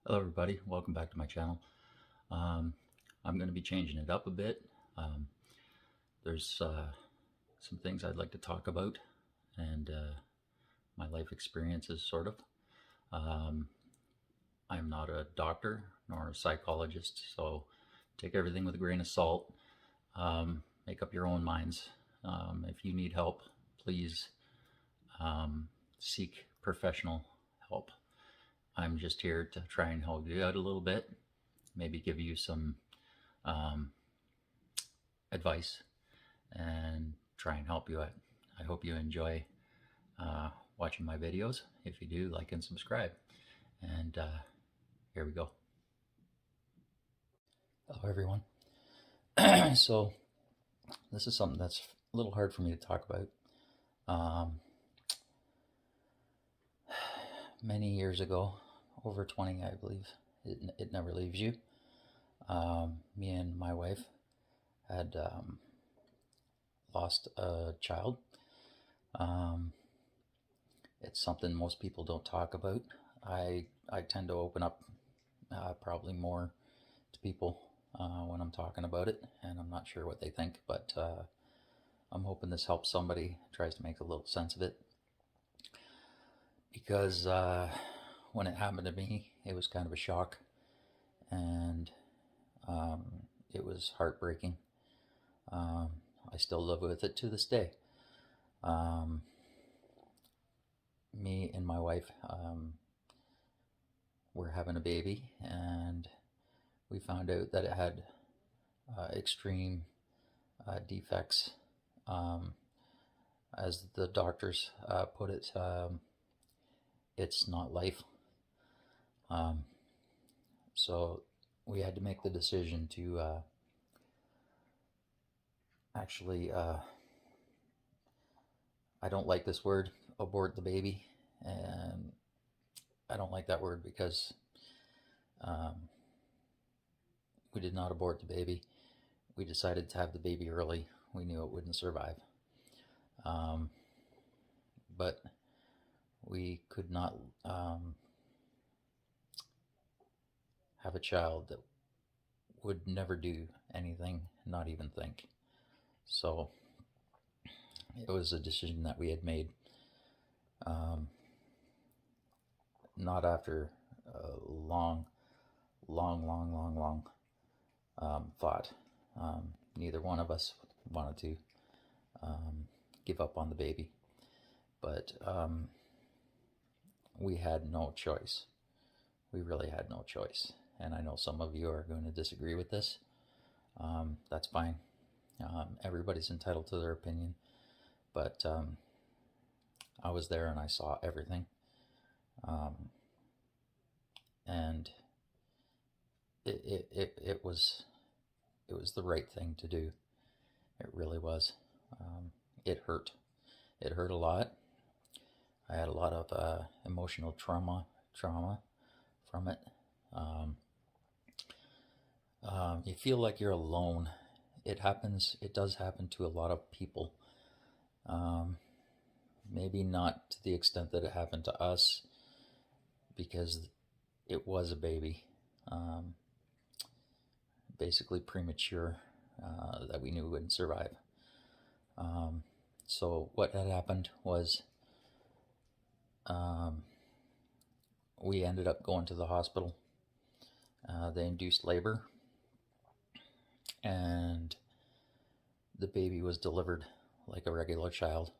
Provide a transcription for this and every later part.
Hello everybody, welcome back to my channel. Um, I'm going to be changing it up a bit. There's some things I'd like to talk about and my life experiences sort of. Um, I'm not a doctor nor a psychologist, so take everything with a grain of salt. Make up your own minds. If you need help, please seek professional help. I'm just here to try and help you out a little bit, maybe give you some um, advice and try and help you out. I hope you enjoy watching my videos. If you do, like and subscribe. And here we go. Hello, everyone. So, this is something that's a little hard for me to talk about. Many years ago, over 20, I believe, it never leaves you. Me and my wife had lost a child. It's something most people don't talk about. I tend to open up probably more to people when I'm talking about it, and I'm not sure what they think, but I'm hoping this helps somebody, tries to make a little sense of it. Because when it happened to me, it was kind of a shock, and it was heartbreaking. I still live with it to this day. Me and my wife were having a baby, and we found out that it had extreme defects. As the doctors put it, it's not life. So we had to make the decision to actually, I don't like this word, abort the baby. And I don't like that word because we did not abort the baby. We decided to have the baby early. We knew it wouldn't survive. But we could not have a child that would never do anything, not even think. So it was a decision that we had made. Not after a long thought. Neither one of us wanted to give up on the baby, but we had no choice. We really had no choice. And I know some of you are going to disagree with this. That's fine. Everybody's entitled to their opinion, but I was there and I saw everything. And it was the right thing to do. It really was. It hurt. It hurt a lot. I had a lot of emotional trauma from it. You feel like you're alone. It happens. It does happen to a lot of people. Maybe not to the extent that it happened to us, because it was a baby, basically premature, that we knew wouldn't survive. So what had happened was we ended up going to the hospital. They induced labor, and the baby was delivered like a regular child.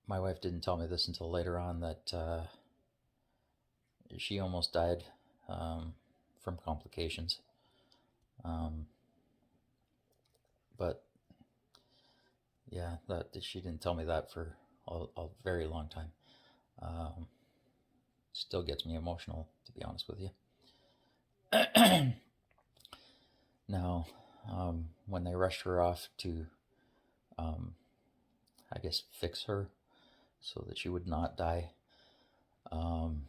My wife didn't tell me this until later on, that she almost died from complications. But yeah, that she didn't tell me that for a very long time. Still gets me emotional, to be honest with you. Now, when they rushed her off to, I guess, fix her so that she would not die, the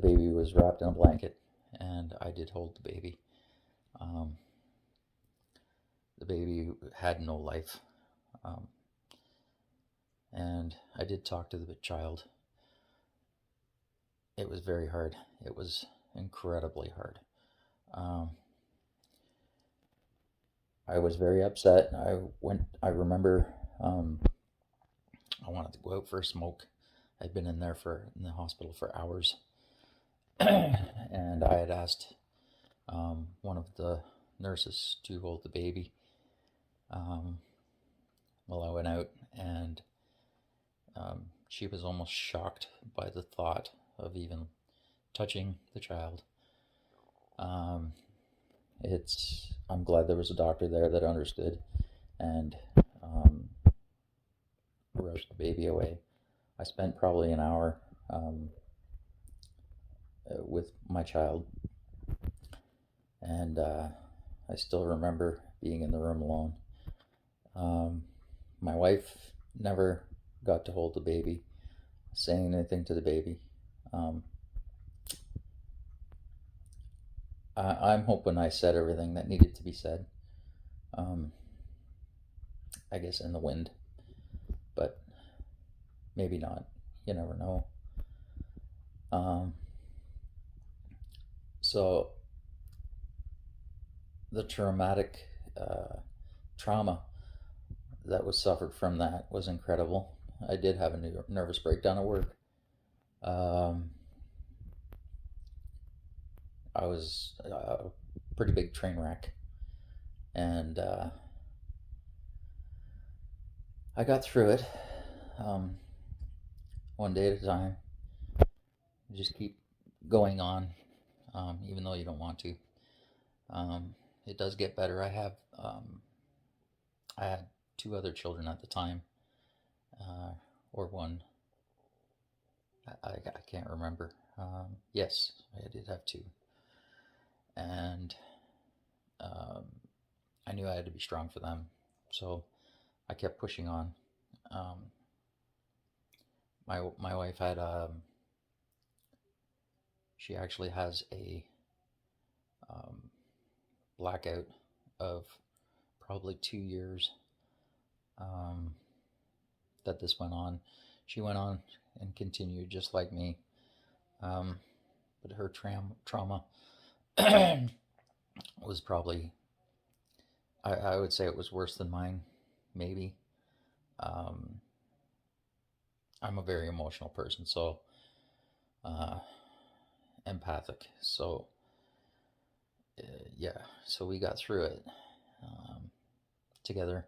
baby was wrapped in a blanket, and I did hold the baby. The baby had no life. And I did talk to the child. It was very hard. It was incredibly hard. Um, I was very upset. I remember I wanted to go out for a smoke. I'd been in the hospital for hours. And I had asked one of the nurses to hold the baby um, while I went out, and she was almost shocked by the thought of even touching the child. Um, I'm glad there was a doctor there that understood and um, rushed the baby away. I spent probably an hour um, with my child, and I still remember being in the room alone. My wife never got to hold the baby, saying anything to the baby. Um, I'm hoping I said everything that needed to be said. Um, I guess in the wind, but maybe not. You never know. Um, so the trauma that was suffered from that was incredible. I did have a nervous breakdown at work. Um, I was a pretty big train wreck, and I got through it um, one day at a time. You just keep going on, even though you don't want to. It does get better. I had two other children at the time, or one. I can't remember. Yes, I did have two, and um, I knew I had to be strong for them, so I kept pushing on. Um, my wife had she actually has a um, blackout of probably 2 years um, that this went on. She went on and continued just like me, but her trauma was probably, I would say it was worse than mine, maybe. Um, I'm a very emotional person, so uh, empathic. So yeah, so we got through it together.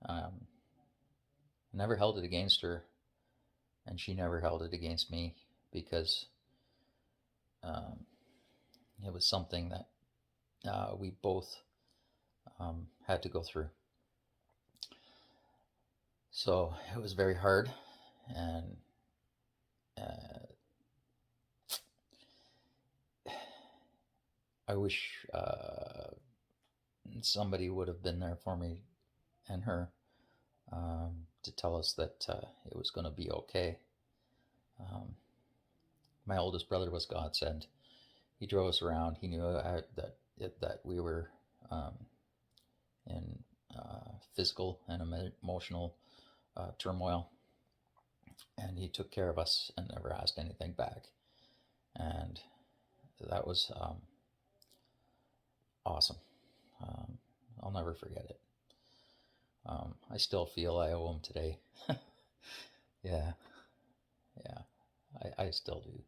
Um, I never held it against her, and she never held it against me because um, it was something that we both had to go through. So it was very hard, and uh, I wish somebody would have been there for me and her to tell us that it was going to be okay. Um, my oldest brother was godsend. He drove us around. He knew that we were um, in physical and emotional turmoil, and he took care of us and never asked anything back. And that was awesome. I'll never forget it. I still feel I owe him today. Yeah, yeah, I still do.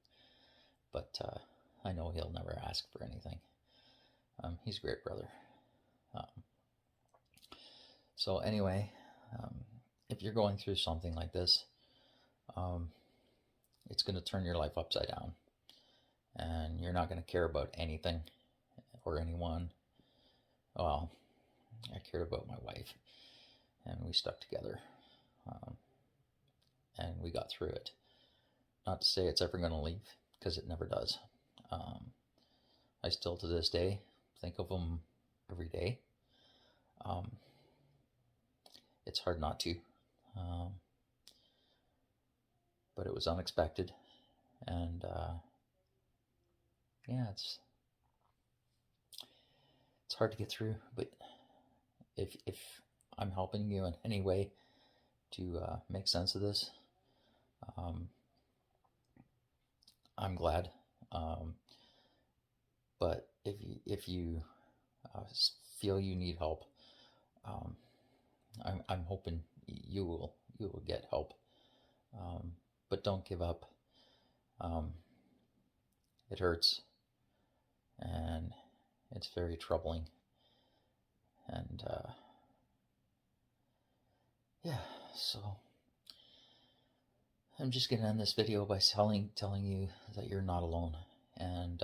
But I know he'll never ask for anything. He's a great brother. Um, so anyway, um, if you're going through something like this, um, it's going to turn your life upside down, and you're not going to care about anything or anyone. Well, I cared about my wife, and we stuck together, um, and we got through it. Not to say it's ever going to leave, because it never does. Um, I still, to this day, think of them every day. Um, it's hard not to, um, but it was unexpected, and yeah, it's hard to get through. But if I'm helping you in any way, to make sense of this. Um, I'm glad, um, but if you uh, feel you need help, um, I'm hoping you will get help. Um, but don't give up. Um, it hurts, and it's very troubling. And yeah, so I'm just gonna end this video by telling you that you're not alone, and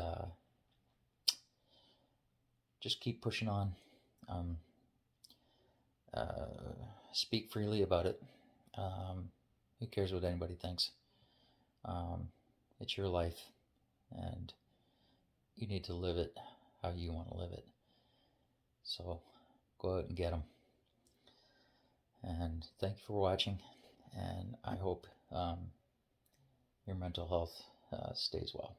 just keep pushing on. Um, uh, Speak freely about it. Who cares what anybody thinks? It's your life, and you need to live it how you want to live it. So go out and get them. And thank you for watching. And I hope your mental health stays well.